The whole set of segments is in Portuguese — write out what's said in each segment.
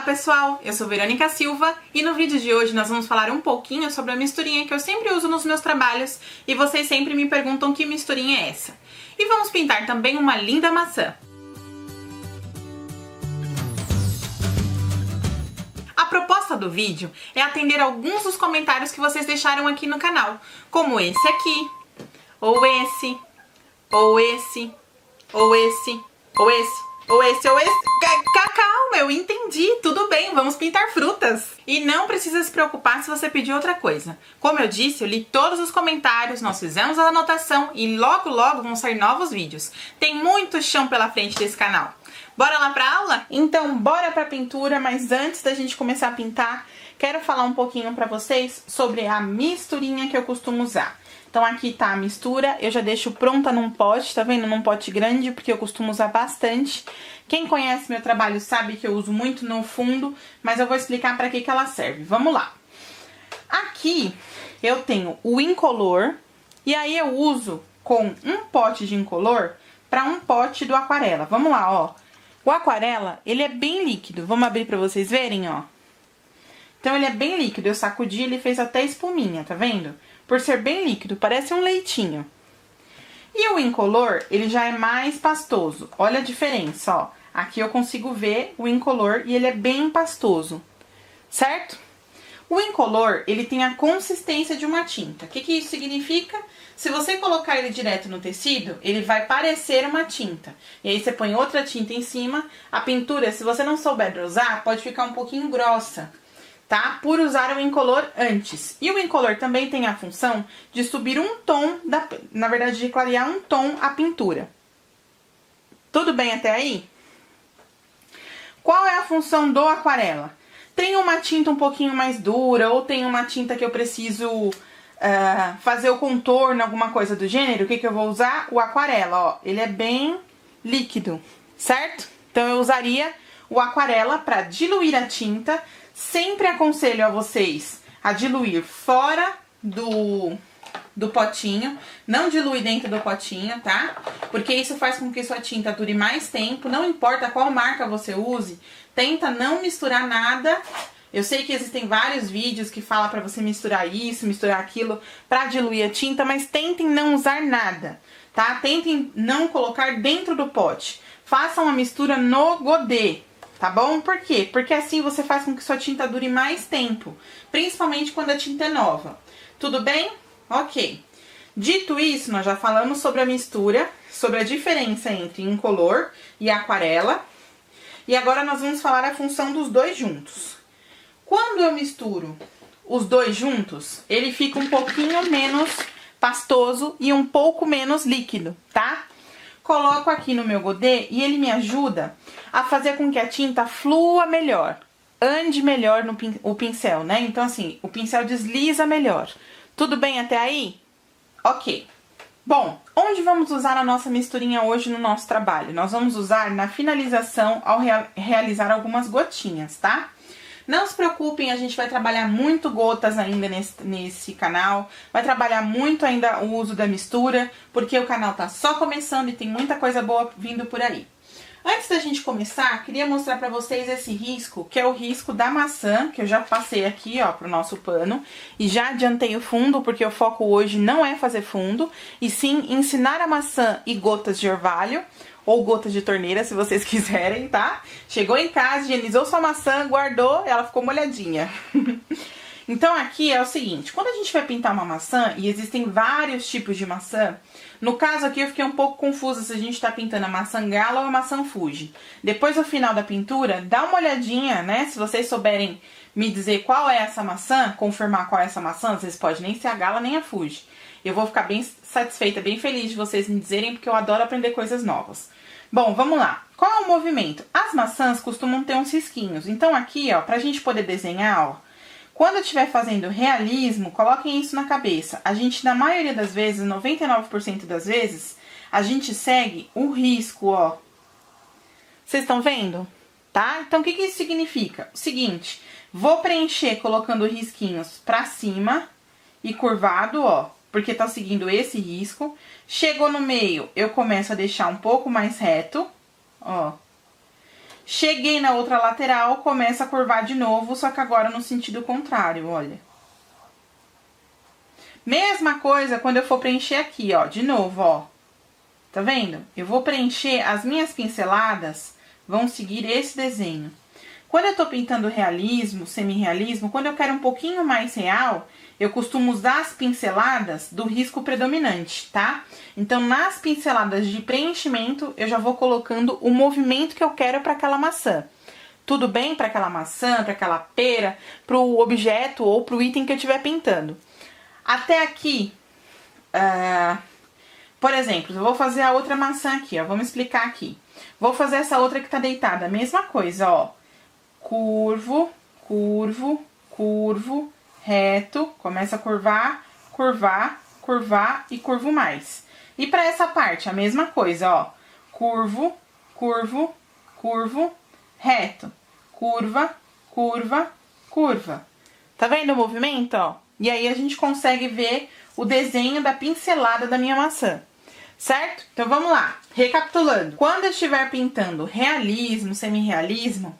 pessoal, eu sou Verônica Silva e no vídeo de hoje nós vamos falar um pouquinho sobre a misturinha que eu sempre uso nos meus trabalhos e vocês sempre me perguntam que misturinha é essa. E vamos pintar também uma linda maçã. A proposta do vídeo é atender alguns dos comentários que vocês deixaram aqui no canal, como esse aqui, ou esse, ou esse, ou esse, ou esse. Ou esse. Calma, eu entendi, tudo bem, vamos pintar frutas. E não precisa se preocupar se você pedir outra coisa. Como eu disse, eu li todos os comentários, nós fizemos a anotação e logo vão sair novos vídeos. Tem muito chão pela frente desse canal. Bora lá pra aula? Então, bora pra pintura, mas antes da gente começar a pintar, quero falar um pouquinho pra vocês sobre a misturinha que eu costumo usar. Então aqui tá a mistura, eu já deixo pronta num pote, tá vendo? Num pote grande, porque eu costumo usar bastante. Quem conhece meu trabalho sabe que eu uso muito no fundo, mas eu vou explicar pra que ela serve. Vamos lá. Aqui eu tenho o incolor, e aí eu uso com um pote de incolor pra um pote do aquarela. Vamos lá, ó. O aquarela, ele é bem líquido. Vamos abrir pra vocês verem, ó. Então ele é bem líquido, eu sacudi, ele fez até espuminha, tá vendo? Por ser bem líquido, parece um leitinho. E o incolor, ele já é mais pastoso. Olha a diferença, ó. Aqui eu consigo ver o incolor e ele é bem pastoso, certo? O incolor, ele tem a consistência de uma tinta. O que isso significa? Se você colocar ele direto no tecido, ele vai parecer uma tinta. E aí você põe outra tinta em cima. A pintura, se você não souber dosar, pode ficar um pouquinho grossa, tá? Por usar o incolor antes. E o incolor também tem a função de subir um tom, na verdade, de clarear um tom a pintura. Tudo bem até aí? Qual é a função do aquarela? Tem uma tinta um pouquinho mais dura, ou tem uma tinta que eu preciso fazer o contorno, alguma coisa do gênero, o que eu vou usar? O aquarela, ó. Ele é bem líquido, certo? Então eu usaria o aquarela para diluir a tinta. Sempre aconselho a vocês a diluir fora do potinho, não dilui dentro do potinho, tá? Porque isso faz com que sua tinta dure mais tempo, não importa qual marca você use, tenta não misturar nada. Eu sei que existem vários vídeos que falam pra você misturar isso, misturar aquilo, pra diluir a tinta, mas tentem não usar nada, tá? Tentem não colocar dentro do pote. Façam a mistura no godê. Tá bom? Por quê? Porque assim você faz com que sua tinta dure mais tempo, principalmente quando a tinta é nova. Tudo bem? Ok. Dito isso, nós já falamos sobre a mistura, sobre a diferença entre incolor e aquarela. E agora nós vamos falar a função dos dois juntos. Quando eu misturo os dois juntos, ele fica um pouquinho menos pastoso e um pouco menos líquido, tá? Coloco aqui no meu godê e ele me ajuda a fazer com que a tinta flua melhor, ande melhor o pincel, né? Então, assim, o pincel desliza melhor. Tudo bem até aí? Ok. Bom, onde vamos usar a nossa misturinha hoje no nosso trabalho? Nós vamos usar na finalização ao realizar algumas gotinhas, tá? Não se preocupem, a gente vai trabalhar muito gotas ainda nesse canal, vai trabalhar muito ainda o uso da mistura, porque o canal tá só começando e tem muita coisa boa vindo por aí. Antes da gente começar, queria mostrar pra vocês esse risco, que é o risco da maçã, que eu já passei aqui, ó, pro nosso pano, e já adiantei o fundo, porque o foco hoje não é fazer fundo, e sim ensinar a maçã e gotas de orvalho, ou gotas de torneira, se vocês quiserem, tá? Chegou em casa, higienizou sua maçã, guardou, ela ficou molhadinha. Então aqui é o seguinte, quando a gente vai pintar uma maçã, e existem vários tipos de maçã, no caso aqui eu fiquei um pouco confusa se a gente tá pintando a maçã gala ou a maçã Fuji. Depois, no final da pintura, dá uma olhadinha, né? Se vocês souberem me dizer qual é essa maçã, confirmar qual é essa maçã, vocês podem nem ser a gala nem a Fuji. Eu vou ficar bem satisfeita, bem feliz de vocês me dizerem, porque eu adoro aprender coisas novas. Bom, vamos lá. Qual é o movimento? As maçãs costumam ter uns risquinhos. Então aqui, ó, pra gente poder desenhar, ó, quando eu estiver fazendo realismo, coloquem isso na cabeça. A gente, na maioria das vezes, 99% das vezes, a gente segue o risco, ó. Vocês estão vendo? Tá? Então, o que isso significa? O seguinte, vou preencher colocando risquinhos pra cima e curvado, ó, porque tá seguindo esse risco. Chegou no meio, eu começo a deixar um pouco mais reto, ó. Cheguei na outra lateral, começa a curvar de novo, só que agora no sentido contrário, olha. Mesma coisa quando eu for preencher aqui, ó, de novo, ó. Tá vendo? Eu vou preencher, as minhas pinceladas vão seguir esse desenho. Quando eu tô pintando realismo, semi-realismo, quando eu quero um pouquinho mais real, eu costumo usar as pinceladas do risco predominante, tá? Então, nas pinceladas de preenchimento, eu já vou colocando o movimento que eu quero para aquela maçã. Tudo bem para aquela maçã, para aquela pera, para o objeto ou para o item que eu estiver pintando. Até aqui, por exemplo, eu vou fazer a outra maçã aqui, ó. Vamos explicar aqui. Vou fazer essa outra que tá deitada, mesma coisa, ó. Curvo, curvo, curvo, reto, começa a curvar, curvar, curvar e curvo mais. E para essa parte, a mesma coisa, ó. Curvo, curvo, curvo, reto, curva, curva, curva. Tá vendo o movimento, ó? E aí a gente consegue ver o desenho da pincelada da minha maçã, certo? Então vamos lá, recapitulando. Quando eu estiver pintando realismo, semi-realismo,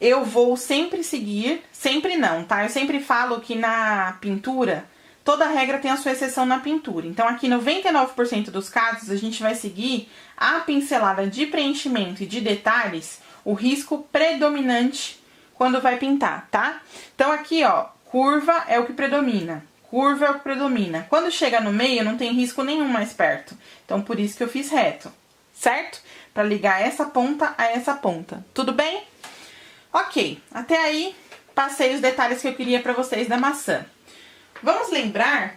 eu vou sempre seguir, sempre não, tá? Eu sempre falo que na pintura, toda regra tem a sua exceção na pintura. Então, aqui 99% dos casos, a gente vai seguir a pincelada de preenchimento e de detalhes, o risco predominante quando vai pintar, tá? Então, aqui, ó, curva é o que predomina, curva é o que predomina. Quando chega no meio, não tem risco nenhum mais perto. Então, por isso que eu fiz reto, certo? Pra ligar essa ponta a essa ponta. Tudo bem? Ok, até aí passei os detalhes que eu queria pra vocês da maçã. Vamos lembrar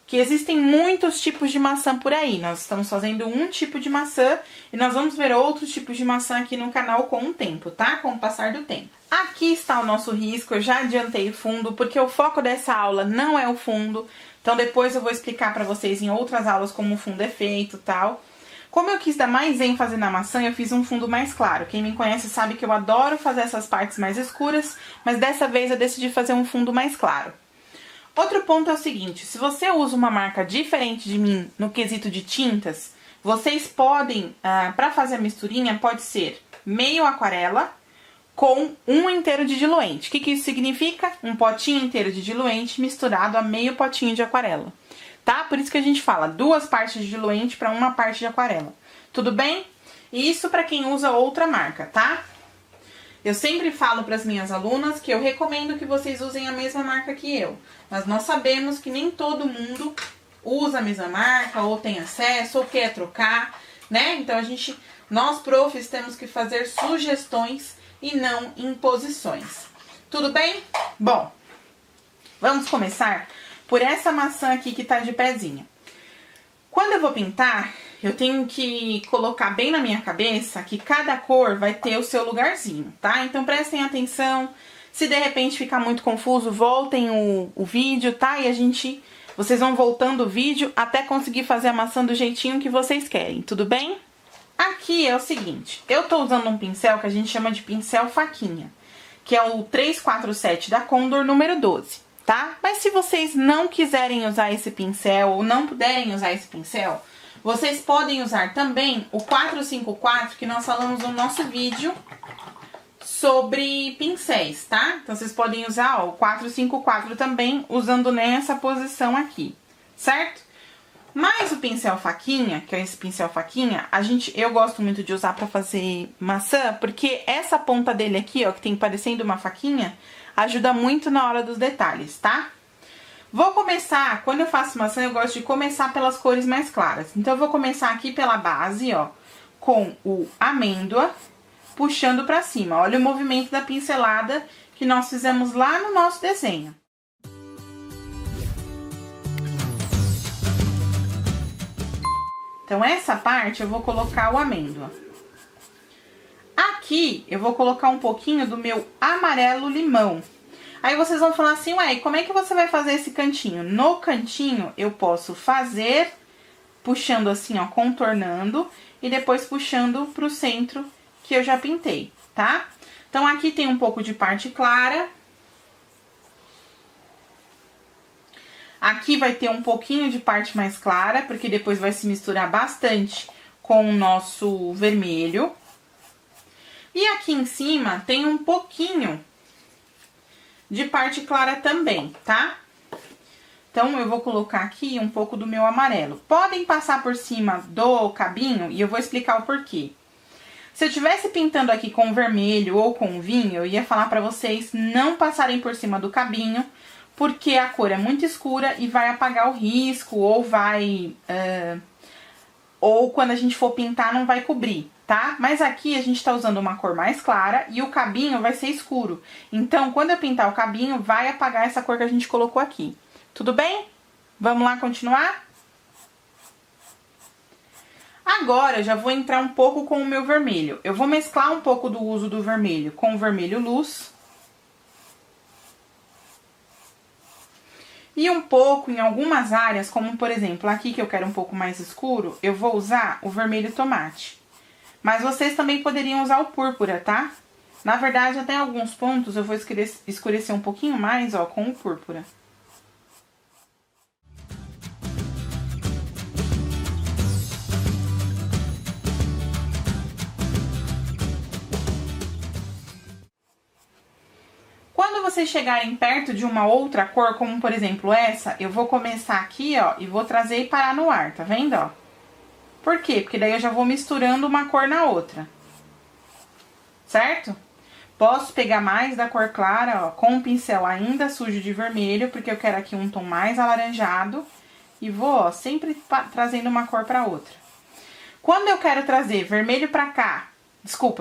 que existem muitos tipos de maçã por aí. Nós estamos fazendo um tipo de maçã e nós vamos ver outros tipos de maçã aqui no canal com o tempo, tá? Com o passar do tempo. Aqui está o nosso risco, eu já adiantei o fundo, porque o foco dessa aula não é o fundo. Então depois eu vou explicar pra vocês em outras aulas como o fundo é feito e tal. Como eu quis dar mais ênfase na maçã, eu fiz um fundo mais claro. Quem me conhece sabe que eu adoro fazer essas partes mais escuras, mas dessa vez eu decidi fazer um fundo mais claro. Outro ponto é o seguinte, se você usa uma marca diferente de mim no quesito de tintas, vocês podem, para fazer a misturinha, pode ser meio aquarela com um inteiro de diluente. O que isso significa? Um potinho inteiro de diluente misturado a meio potinho de aquarela. Tá? Por isso que a gente fala 2 partes de diluente para 1 parte de aquarela. Tudo bem? Isso para quem usa outra marca, tá? Eu sempre falo para as minhas alunas que eu recomendo que vocês usem a mesma marca que eu. Mas nós sabemos que nem todo mundo usa a mesma marca, ou tem acesso, ou quer trocar, né? Então nós profs temos que fazer sugestões e não imposições. Tudo bem? Bom, vamos começar por essa maçã aqui que tá de pezinha. Quando eu vou pintar, eu tenho que colocar bem na minha cabeça que cada cor vai ter o seu lugarzinho, tá? Então prestem atenção, se de repente ficar muito confuso, voltem o vídeo, tá? E vocês vão voltando o vídeo até conseguir fazer a maçã do jeitinho que vocês querem, tudo bem? Aqui é o seguinte, eu tô usando um pincel que a gente chama de pincel faquinha, que é o 347 da Condor número 12. Tá? Mas se vocês não quiserem usar esse pincel ou não puderem usar esse pincel, vocês podem usar também o 454 que nós falamos no nosso vídeo sobre pincéis, tá? Então vocês podem usar ó, o 454 também usando nessa posição aqui, certo? Mas o pincel faquinha, que é esse pincel faquinha, eu gosto muito de usar pra fazer maçã, porque essa ponta dele aqui, ó, que tem parecendo uma faquinha, ajuda muito na hora dos detalhes, tá? Vou começar, quando eu faço maçã, eu gosto de começar pelas cores mais claras. Então, eu vou começar aqui pela base, ó, com o amêndoa, puxando pra cima. Olha o movimento da pincelada que nós fizemos lá no nosso desenho. Então, essa parte eu vou colocar o amêndoa. Aqui, eu vou colocar um pouquinho do meu amarelo limão. Aí vocês vão falar assim, ué, como é que você vai fazer esse cantinho? No cantinho, eu posso fazer puxando assim, ó, contornando, e depois puxando pro centro que eu já pintei, tá? Então, aqui tem um pouco de parte clara. Aqui vai ter um pouquinho de parte mais clara, porque depois vai se misturar bastante com o nosso vermelho. E aqui em cima tem um pouquinho de parte clara também, tá? Então, eu vou colocar aqui um pouco do meu amarelo. Podem passar por cima do cabinho e eu vou explicar o porquê. Se eu estivesse pintando aqui com vermelho ou com vinho, eu ia falar pra vocês não passarem por cima do cabinho, porque a cor é muito escura e vai apagar o risco, ou vai... ou quando a gente for pintar não vai cobrir, tá? Mas aqui a gente tá usando uma cor mais clara e o cabinho vai ser escuro. Então, quando eu pintar o cabinho, vai apagar essa cor que a gente colocou aqui. Tudo bem? Vamos lá continuar? Agora, eu já vou entrar um pouco com o meu vermelho. Eu vou mesclar um pouco do uso do vermelho com o vermelho luz. E um pouco em algumas áreas, como por exemplo, aqui que eu quero um pouco mais escuro, eu vou usar o vermelho tomate. Mas vocês também poderiam usar o púrpura, tá? Na verdade, até em alguns pontos eu vou escurecer um pouquinho mais, ó, com o púrpura. Quando vocês chegarem perto de uma outra cor, como por exemplo essa, eu vou começar aqui, ó, e vou trazer e parar no ar, tá vendo, ó? Por quê? Porque daí eu já vou misturando uma cor na outra. Certo? Posso pegar mais da cor clara, ó, com o pincel ainda sujo de vermelho, porque eu quero aqui um tom mais alaranjado. E vou, ó, sempre trazendo uma cor pra outra. Quando eu quero trazer vermelho pra cá,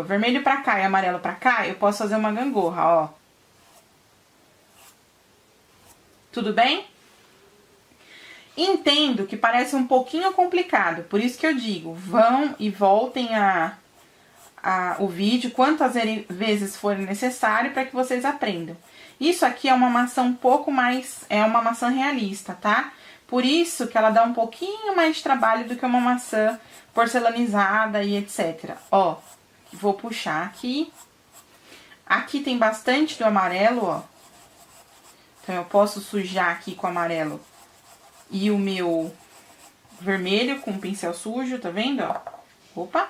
vermelho pra cá e amarelo pra cá, eu posso fazer uma gangorra, ó. Tudo bem? Entendo que parece um pouquinho complicado, por isso que eu digo, vão e voltem o vídeo quantas vezes for necessário para que vocês aprendam. Isso aqui é uma maçã um pouco mais, é uma maçã realista, tá? Por isso que ela dá um pouquinho mais de trabalho do que uma maçã porcelanizada e etc. Ó, vou puxar aqui. Aqui tem bastante do amarelo, ó. Então, eu posso sujar aqui com o amarelo e o meu vermelho com o pincel sujo, tá vendo, ó? Opa!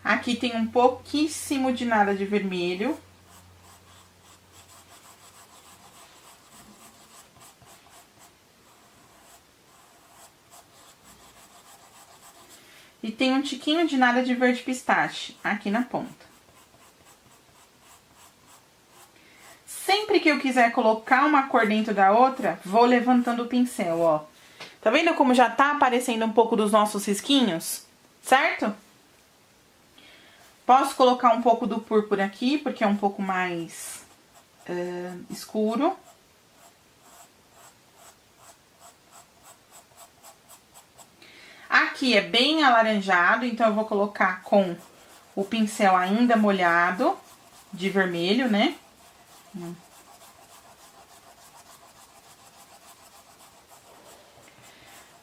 Aqui tem um pouquíssimo de nada de vermelho. E tem um tiquinho de nada de verde pistache aqui na ponta. Sempre que eu quiser colocar uma cor dentro da outra, vou levantando o pincel, ó. Tá vendo como já tá aparecendo um pouco dos nossos risquinhos? Certo? Posso colocar um pouco do púrpura aqui, porque é um pouco mais escuro. Aqui é bem alaranjado, então eu vou colocar com o pincel ainda molhado de vermelho, né?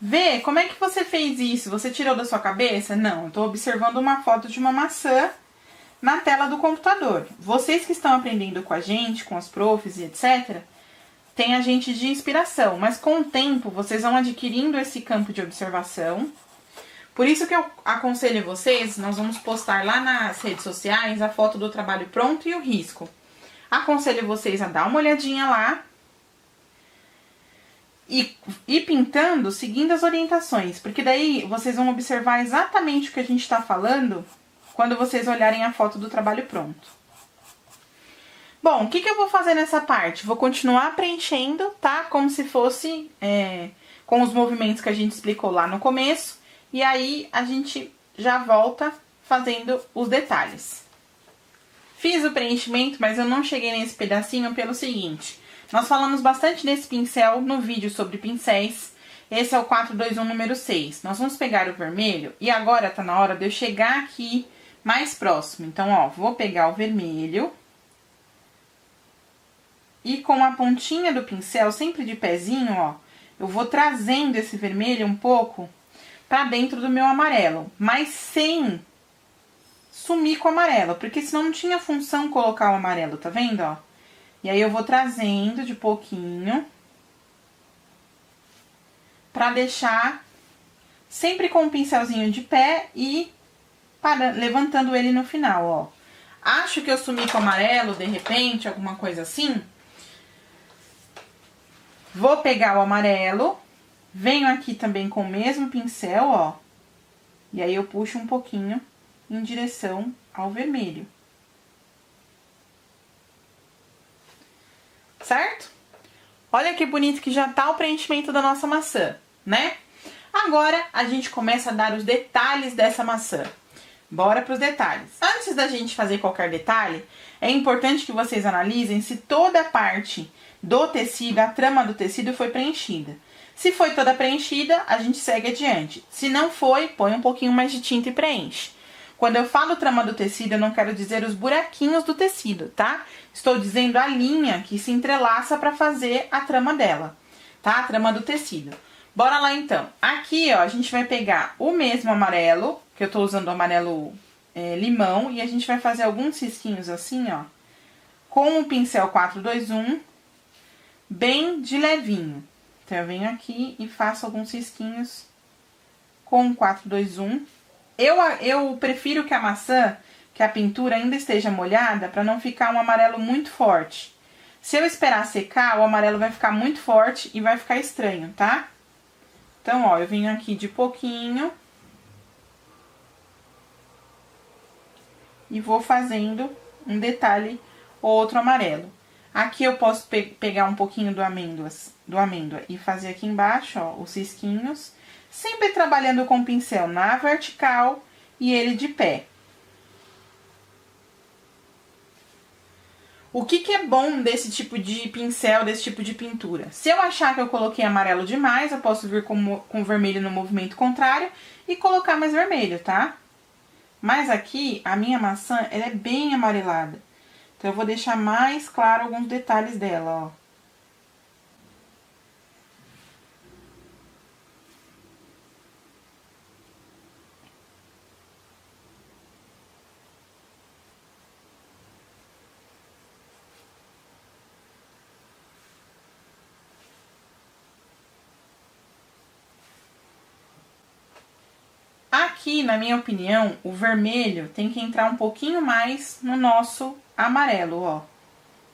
Vê, como é que você fez isso? Você tirou da sua cabeça? Não, eu tô observando uma foto de uma maçã na tela do computador. Vocês que estão aprendendo com a gente, com as profs e etc., tem a gente de inspiração, mas com o tempo vocês vão adquirindo esse campo de observação. Por isso que eu aconselho vocês, nós vamos postar lá nas redes sociais a foto do trabalho pronto e o risco. Aconselho vocês a dar uma olhadinha lá e ir pintando seguindo as orientações, porque daí vocês vão observar exatamente o que a gente está falando quando vocês olharem a foto do trabalho pronto. Bom, o que eu vou fazer nessa parte? Vou continuar preenchendo, tá? Como se fosse com os movimentos que a gente explicou lá no começo. E aí, a gente já volta fazendo os detalhes. Fiz o preenchimento, mas eu não cheguei nesse pedacinho pelo seguinte. Nós falamos bastante desse pincel no vídeo sobre pincéis. Esse é o 421 número 6. Nós vamos pegar o vermelho e agora tá na hora de eu chegar aqui mais próximo. Então, ó, vou pegar o vermelho. E com a pontinha do pincel, sempre de pezinho, ó, eu vou trazendo esse vermelho um pouco pra dentro do meu amarelo, mas sem sumir com o amarelo, porque senão não tinha função colocar o amarelo, tá vendo, ó? E aí eu vou trazendo de pouquinho. pra deixar sempre com o pincelzinho de pé e levantando ele no final, ó. Acho que eu sumi com amarelo, de repente, alguma coisa assim. Vou pegar o amarelo, venho aqui também com o mesmo pincel, ó. E aí eu puxo um pouquinho em direção ao vermelho. Certo? Olha que bonito que já tá o preenchimento da nossa maçã, né? Agora, a gente começa a dar os detalhes dessa maçã. Bora pros detalhes. Antes da gente fazer qualquer detalhe, é importante que vocês analisem se toda a parte do tecido, a trama do tecido foi preenchida. Se foi toda preenchida, a gente segue adiante. Se não foi, põe um pouquinho mais de tinta e preenche. Quando eu falo trama do tecido, eu não quero dizer os buraquinhos do tecido, tá? Estou dizendo a linha que se entrelaça para fazer a trama dela, tá? A trama do tecido. Bora lá, então. Aqui, ó, a gente vai pegar o mesmo amarelo, que eu tô usando o amarelo limão, e a gente vai fazer alguns risquinhos assim, ó, com o pincel 421, bem de levinho. Então, eu venho aqui e faço alguns risquinhos com o 421. Eu prefiro que a maçã, que a pintura ainda esteja molhada, para não ficar um amarelo muito forte. Se eu esperar secar, o amarelo vai ficar muito forte e vai ficar estranho, tá? Então, ó, eu venho aqui de pouquinho e vou fazendo um detalhe ou outro amarelo. Aqui eu posso pegar um pouquinho do amêndoa e fazer aqui embaixo, ó, os risquinhos, sempre trabalhando com o pincel na vertical e ele de pé. O que é bom desse tipo de pincel, desse tipo de pintura? Se eu achar que eu coloquei amarelo demais, eu posso vir com vermelho no movimento contrário e colocar mais vermelho, tá? Mas aqui, a minha maçã, ela é bem amarelada. Então, eu vou deixar mais claro alguns detalhes dela, ó. Aqui, na minha opinião, o vermelho tem que entrar um pouquinho mais no nosso amarelo, ó.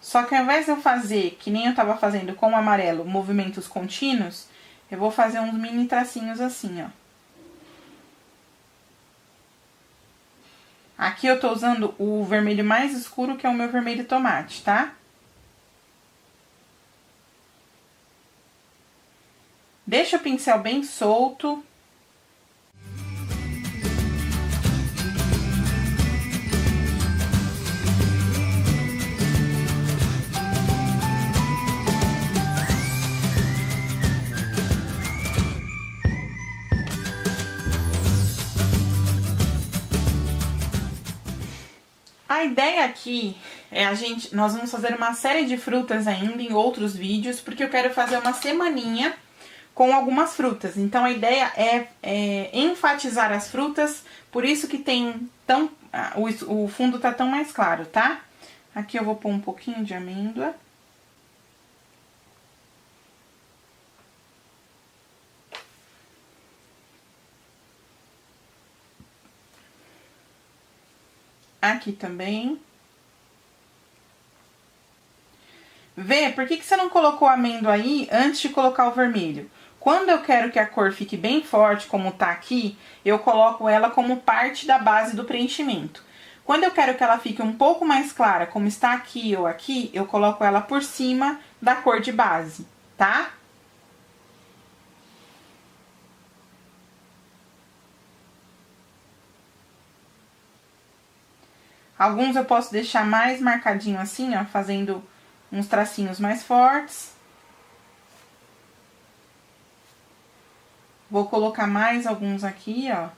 Só que ao invés de eu fazer, que nem eu tava fazendo com o amarelo, movimentos contínuos, eu vou fazer uns mini tracinhos assim, ó. Aqui eu tô usando o vermelho mais escuro, que é o meu vermelho tomate, tá? Deixa o pincel bem solto. A ideia aqui é nós vamos fazer uma série de frutas ainda em outros vídeos, porque eu quero fazer uma semaninha com algumas frutas. Então, a ideia é enfatizar as frutas, por isso que tem o fundo tá tão mais claro, tá? Aqui eu vou pôr um pouquinho de amêndoa. Aqui também. Vê, por que você não colocou amêndoa aí antes de colocar o vermelho? Quando eu quero que a cor fique bem forte, como tá aqui, eu coloco ela como parte da base do preenchimento. Quando eu quero que ela fique um pouco mais clara, como está aqui ou aqui, eu coloco ela por cima da cor de base, tá? Alguns eu posso deixar mais marcadinho assim, ó, fazendo uns tracinhos mais fortes. Vou colocar mais alguns aqui, ó.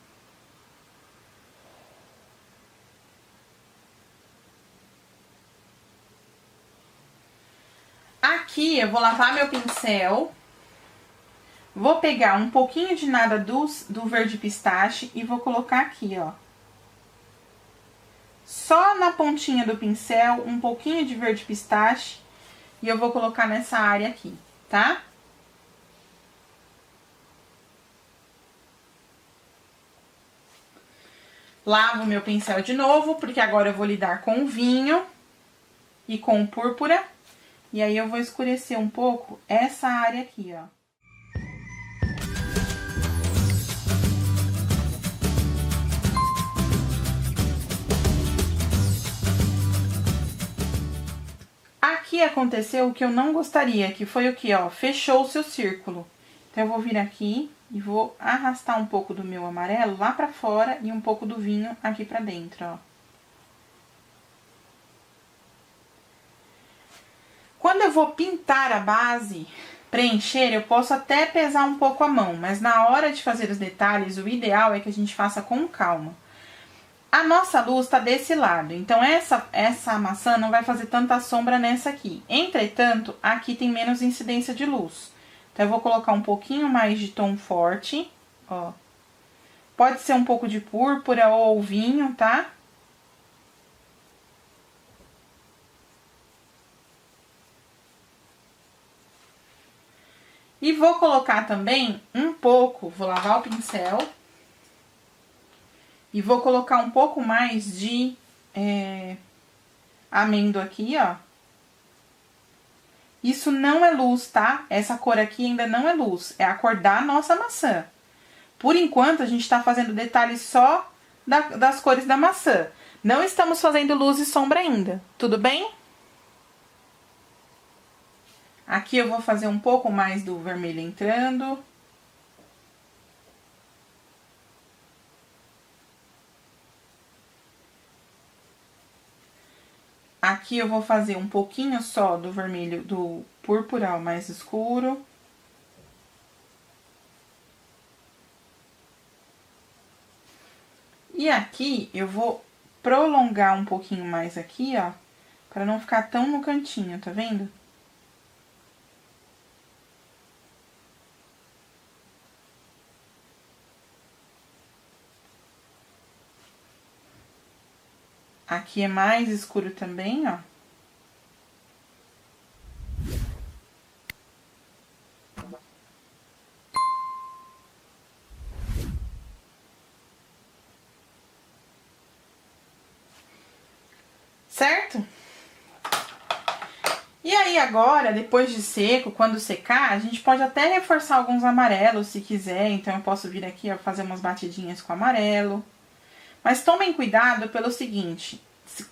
Aqui eu vou lavar meu pincel. Vou pegar um pouquinho de nada do verde pistache e vou colocar aqui, ó. Só na pontinha do pincel, um pouquinho de verde pistache. E eu vou colocar nessa área aqui, tá? Lavo meu pincel de novo, porque agora eu vou lidar com o vinho e com o púrpura. E aí eu vou escurecer um pouco essa área aqui, ó. Aqui aconteceu o que eu não gostaria, que foi o que, ó, fechou o seu círculo. Então, eu vou vir aqui e vou arrastar um pouco do meu amarelo lá pra fora e um pouco do vinho aqui pra dentro, ó. Quando eu vou pintar a base, preencher, eu posso até pesar um pouco a mão, mas na hora de fazer os detalhes, o ideal é que a gente faça com calma. A nossa luz tá desse lado, então essa maçã não vai fazer tanta sombra nessa aqui. Entretanto, aqui tem menos incidência de luz. Então, eu vou colocar um pouquinho mais de tom forte, ó. Pode ser um pouco de púrpura ou vinho, tá? E vou colocar também um pouco, vou lavar o pincel. E vou colocar um pouco mais de amêndoa aqui, ó. Isso não é luz, tá? Essa cor aqui ainda não é luz, é a cor da nossa maçã. Por enquanto, a gente tá fazendo detalhes só das cores da maçã. Não estamos fazendo luz e sombra ainda, tudo bem? Aqui eu vou fazer um pouco mais do vermelho entrando. Aqui eu vou fazer um pouquinho só do vermelho, do púrpura mais escuro. E aqui eu vou prolongar um pouquinho mais aqui, ó, pra não ficar tão no cantinho, tá vendo? Aqui é mais escuro também, ó. Certo? E aí agora, depois de seco, quando secar, a gente pode até reforçar alguns amarelos se quiser. Então, eu posso vir aqui, ó, fazer umas batidinhas com amarelo. Mas tomem cuidado pelo seguinte,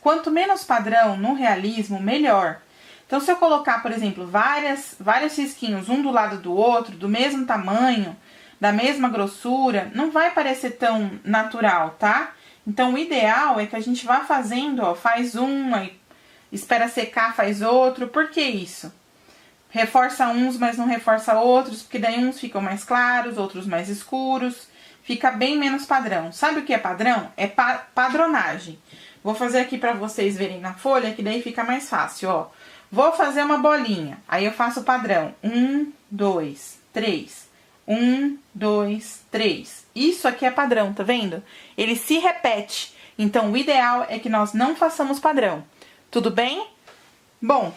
quanto menos padrão no realismo, melhor. Então, se eu colocar, por exemplo, vários risquinhos, um do lado do outro, do mesmo tamanho, da mesma grossura, não vai parecer tão natural, tá? Então, o ideal é que a gente vá fazendo, ó, faz um, aí espera secar, faz outro. Por que isso? Reforça uns, mas não reforça outros, porque daí uns ficam mais claros, outros mais escuros. Fica bem menos padrão. Sabe o que é padrão? É padronagem. Vou fazer aqui pra vocês verem na folha, que daí fica mais fácil, ó. Vou fazer uma bolinha. Aí eu faço o padrão. 1, 2, 3. 1, 2, 3. Isso aqui é padrão, tá vendo? Ele se repete. Então, o ideal é que nós não façamos padrão. Tudo bem? Bom,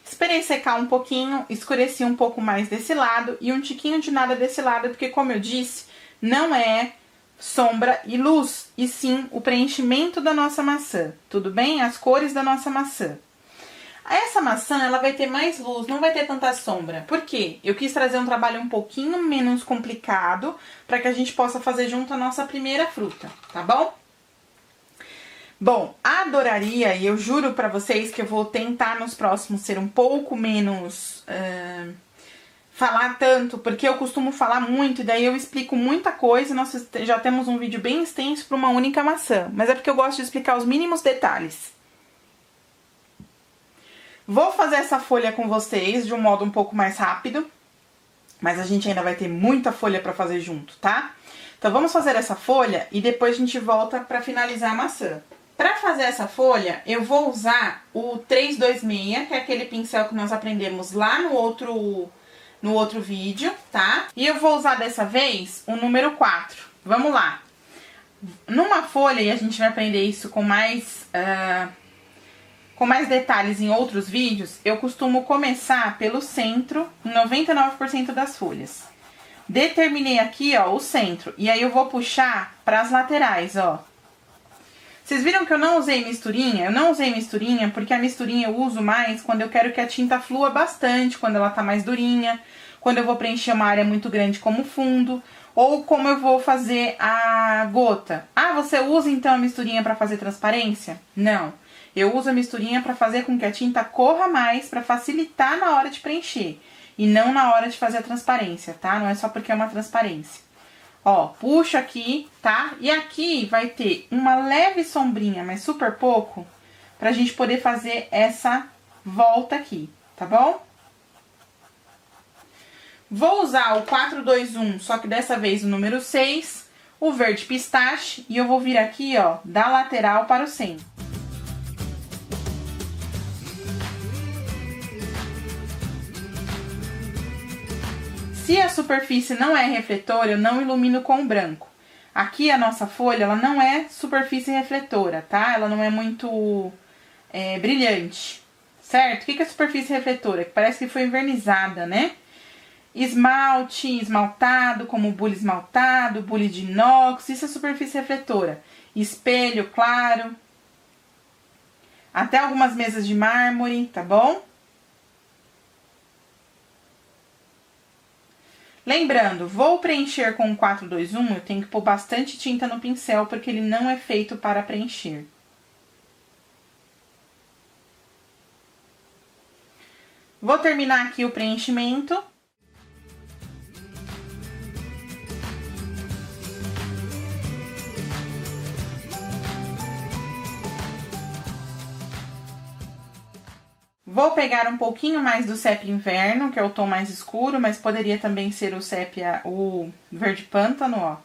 esperei secar um pouquinho, escureci um pouco mais desse lado e um tiquinho de nada desse lado, porque, como eu disse, não é sombra e luz, e sim o preenchimento da nossa maçã, tudo bem? As cores da nossa maçã. Essa maçã, ela vai ter mais luz, não vai ter tanta sombra. Por quê? Eu quis trazer um trabalho um pouquinho menos complicado, para que a gente possa fazer junto a nossa primeira fruta, tá bom? Bom, adoraria, e eu juro pra vocês que eu vou tentar nos próximos ser um pouco menos... falar tanto, porque eu costumo falar muito, e daí eu explico muita coisa. Nós já temos um vídeo bem extenso para uma única maçã, mas é porque eu gosto de explicar os mínimos detalhes. Vou fazer essa folha com vocês de um modo um pouco mais rápido, mas a gente ainda vai ter muita folha para fazer junto, tá? Então vamos fazer essa folha e depois a gente volta para finalizar a maçã. Para fazer essa folha, eu vou usar o 326, que é aquele pincel que nós aprendemos lá no outro vídeo, tá? E eu vou usar dessa vez o número 4. Vamos lá. Numa folha, e a gente vai aprender isso com mais detalhes em outros vídeos, eu costumo começar pelo centro em 99% das folhas. Determinei aqui, ó, o centro, e aí eu vou puxar para as laterais, ó. Vocês viram que eu não usei misturinha? Eu não usei misturinha porque a misturinha eu uso mais quando eu quero que a tinta flua bastante, quando ela tá mais durinha, quando eu vou preencher uma área muito grande como fundo, ou como eu vou fazer a gota. Ah, você usa então a misturinha pra fazer transparência? Não. Eu uso a misturinha pra fazer com que a tinta corra mais, pra facilitar na hora de preencher. E não na hora de fazer a transparência, tá? Não é só porque é uma transparência. Ó, puxo aqui, tá? E aqui vai ter uma leve sombrinha, mas super pouco, pra gente poder fazer essa volta aqui, tá bom? Vou usar o 421, só que dessa vez o número 6, o verde pistache, e eu vou vir aqui, ó, da lateral para o centro. Se a superfície não é refletora, eu não ilumino com branco. Aqui a nossa folha, ela não é superfície refletora, tá? Ela não é muito brilhante, certo? O que é superfície refletora? Que parece que foi envernizada, né? Esmalte, esmaltado, como bule esmaltado, bule de inox, isso é superfície refletora. Espelho, claro. Até algumas mesas de mármore, tá bom? Lembrando, vou preencher com o 421, eu tenho que pôr bastante tinta no pincel, porque ele não é feito para preencher. Vou terminar aqui o preenchimento. Vou pegar um pouquinho mais do sépia inverno, que é o tom mais escuro, mas poderia também ser o sépia, o verde pântano, ó.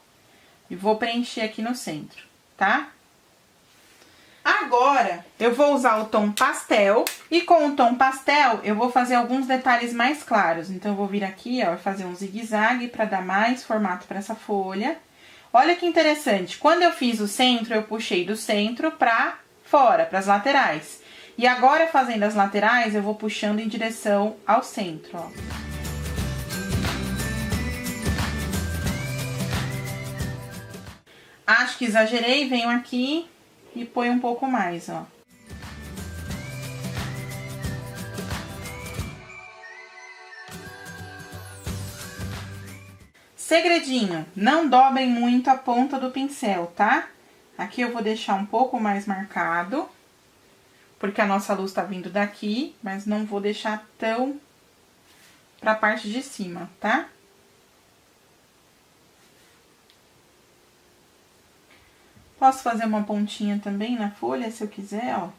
E vou preencher aqui no centro, tá? Agora, eu vou usar o tom pastel, e com o tom pastel, eu vou fazer alguns detalhes mais claros. Então, eu vou vir aqui, ó, e fazer um zigue-zague pra dar mais formato pra essa folha. Olha que interessante, quando eu fiz o centro, eu puxei do centro pra fora, pras laterais. E agora, fazendo as laterais, eu vou puxando em direção ao centro, ó. Acho que exagerei, venho aqui e ponho um pouco mais, ó. Segredinho, não dobrem muito a ponta do pincel, tá? Aqui eu vou deixar um pouco mais marcado, porque a nossa luz tá vindo daqui, mas não vou deixar tão pra parte de cima, tá? Posso fazer uma pontinha também na folha, se eu quiser, ó.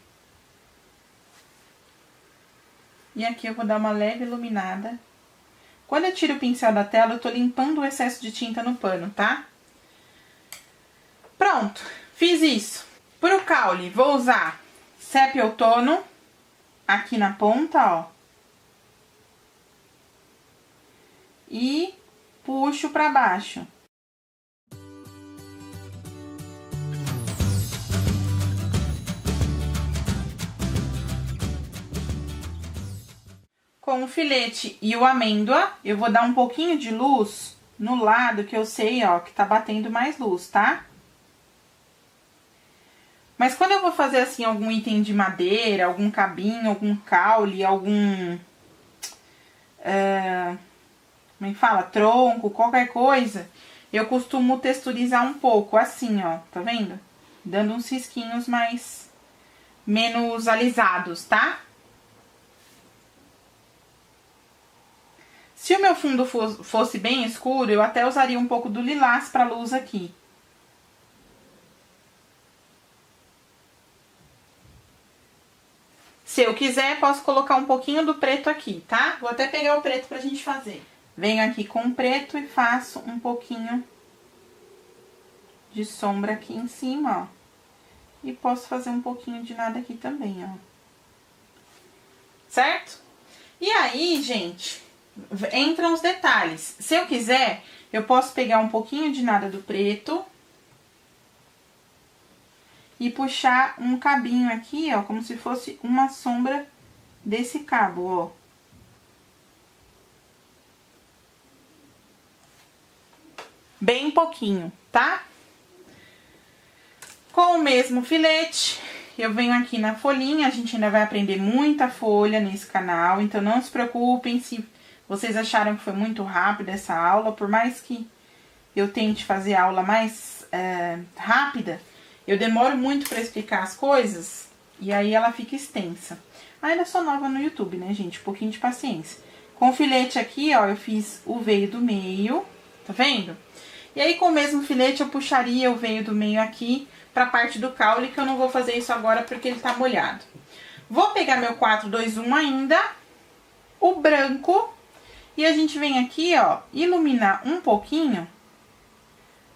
E aqui eu vou dar uma leve iluminada. Quando eu tiro o pincel da tela, eu tô limpando o excesso de tinta no pano, tá? Pronto, fiz isso. Pro caule, vou usar sépia outono, aqui na ponta, ó. E puxo pra baixo. Com o filete e o amêndoa, eu vou dar um pouquinho de luz no lado que eu sei, ó, que tá batendo mais luz, tá? Mas quando eu vou fazer, assim, algum item de madeira, algum cabinho, algum caule, algum... como é que fala? Tronco, qualquer coisa, eu costumo texturizar um pouco, assim, ó, tá vendo? Dando uns risquinhos menos alisados, tá? Se o meu fundo fosse bem escuro, eu até usaria um pouco do lilás pra luz aqui. Se eu quiser, posso colocar um pouquinho do preto aqui, tá? Vou até pegar o preto pra gente fazer. Venho aqui com o preto e faço um pouquinho de sombra aqui em cima, ó. E posso fazer um pouquinho de nada aqui também, ó. Certo? E aí, gente, entram os detalhes. Se eu quiser, eu posso pegar um pouquinho de nada do preto e puxar um cabinho aqui, ó, como se fosse uma sombra desse cabo, ó. Bem pouquinho, tá? Com o mesmo filete, eu venho aqui na folhinha, a gente ainda vai aprender muita folha nesse canal, então não se preocupem se vocês acharam que foi muito rápida essa aula, por mais que eu tente fazer a aula mais rápida, eu demoro muito para explicar as coisas e aí ela fica extensa. Ainda sou nova no YouTube, né, gente? Um pouquinho de paciência. Com o filete aqui, ó, eu fiz o veio do meio, tá vendo? E aí, com o mesmo filete, eu puxaria o veio do meio aqui pra parte do caule, que eu não vou fazer isso agora porque ele tá molhado. Vou pegar meu 4, 2, 1 ainda, o branco, e a gente vem aqui, ó, iluminar um pouquinho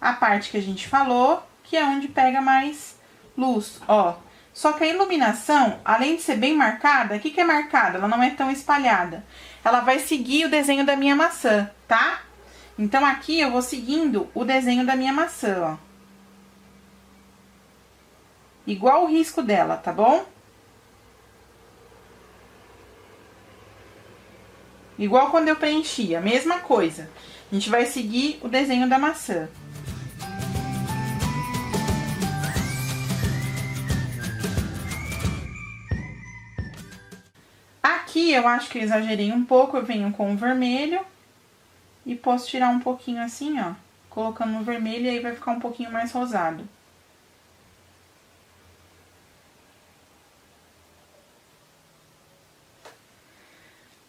a parte que a gente falou, que é onde pega mais luz, ó. Só que a iluminação, além de ser bem marcada, o que é marcada? Ela não é tão espalhada. Ela vai seguir o desenho da minha maçã, tá? Então, aqui eu vou seguindo o desenho da minha maçã, ó. Igual o risco dela, tá bom? Igual quando eu preenchia, mesma coisa. A gente vai seguir o desenho da maçã. Aqui eu acho que eu exagerei um pouco, eu venho com o vermelho e posso tirar um pouquinho assim, ó, colocando no vermelho e aí vai ficar um pouquinho mais rosado.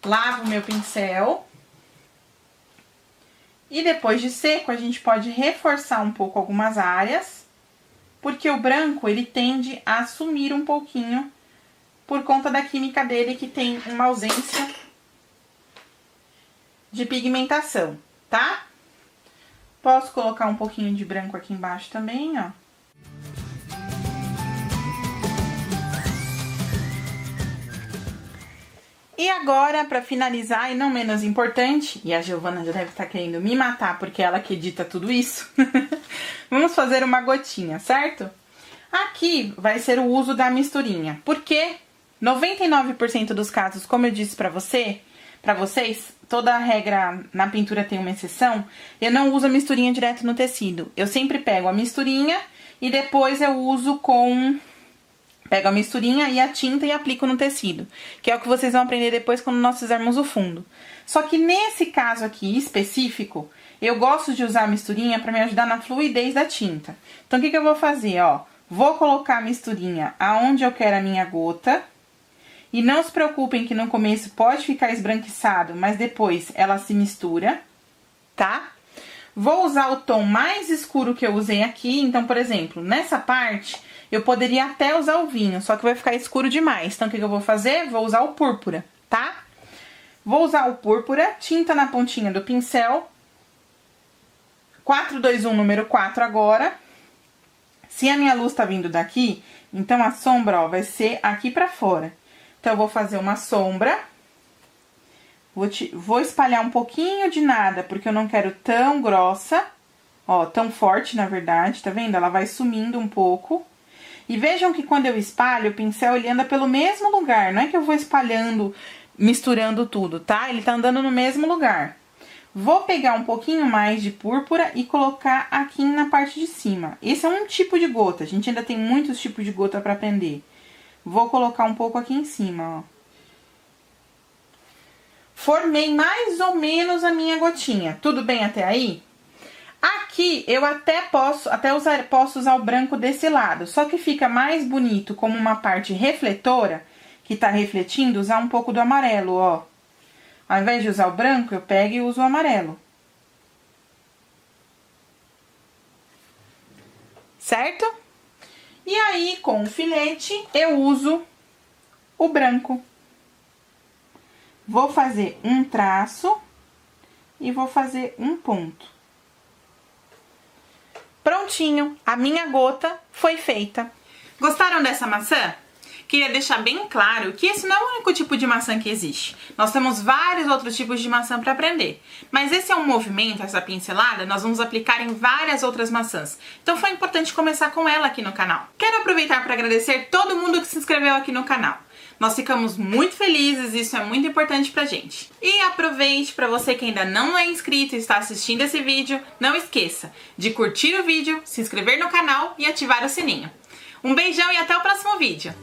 Lavo o meu pincel. E depois de seco, a gente pode reforçar um pouco algumas áreas, porque o branco, ele tende a sumir um pouquinho por conta da química dele, que tem uma ausência de pigmentação, tá? Posso colocar um pouquinho de branco aqui embaixo também, ó. E agora, pra finalizar, e não menos importante, e a Giovana já deve estar querendo me matar, porque ela que edita tudo isso, vamos fazer uma gotinha, certo? Aqui vai ser o uso da misturinha, porque 99% dos casos, como eu disse pra vocês, toda regra na pintura tem uma exceção, eu não uso a misturinha direto no tecido. Eu sempre pego a misturinha e depois eu uso com... Pego a misturinha e a tinta e aplico no tecido, que é o que vocês vão aprender depois quando nós fizermos o fundo. Só que nesse caso aqui específico, eu gosto de usar a misturinha para me ajudar na fluidez da tinta. Então, o que eu vou fazer, ó? Vou colocar a misturinha aonde eu quero a minha gota. E não se preocupem que no começo pode ficar esbranquiçado, mas depois ela se mistura, tá? Vou usar o tom mais escuro que eu usei aqui. Então, por exemplo, nessa parte... Eu poderia até usar o vinho, só que vai ficar escuro demais. Então, o que eu vou fazer? Vou usar o púrpura, tá? Vou usar o púrpura, tinta na pontinha do pincel. 4, 2, 1, número 4 agora. Se a minha luz tá vindo daqui, então a sombra, ó, vai ser aqui pra fora. Então, eu vou fazer uma sombra. Vou espalhar um pouquinho de nada, porque eu não quero tão grossa. Ó, tão forte, na verdade, tá vendo? Ela vai sumindo um pouco. E vejam que quando eu espalho, o pincel ele anda pelo mesmo lugar. Não é que eu vou espalhando, misturando tudo, tá? Ele tá andando no mesmo lugar. Vou pegar um pouquinho mais de púrpura e colocar aqui na parte de cima. Esse é um tipo de gota. A gente ainda tem muitos tipos de gota pra aprender. Vou colocar um pouco aqui em cima, ó. Formei mais ou menos a minha gotinha. Tudo bem até aí? Aqui eu posso usar o branco desse lado, só que fica mais bonito como uma parte refletora, que tá refletindo, usar um pouco do amarelo, ó. Ao invés de usar o branco, eu pego e uso o amarelo. Certo? E aí, com o filete, eu uso o branco. Vou fazer um traço e vou fazer um ponto. Prontinho, a minha gota foi feita. Gostaram dessa maçã? Queria deixar bem claro que esse não é o único tipo de maçã que existe. Nós temos vários outros tipos de maçã para aprender. Mas esse é um movimento, essa pincelada, nós vamos aplicar em várias outras maçãs. Então foi importante começar com ela aqui no canal. Quero aproveitar para agradecer todo mundo que se inscreveu aqui no canal. Nós ficamos muito felizes, isso é muito importante pra gente. E aproveite, para você que ainda não é inscrito e está assistindo esse vídeo, não esqueça de curtir o vídeo, se inscrever no canal e ativar o sininho. Um beijão e até o próximo vídeo.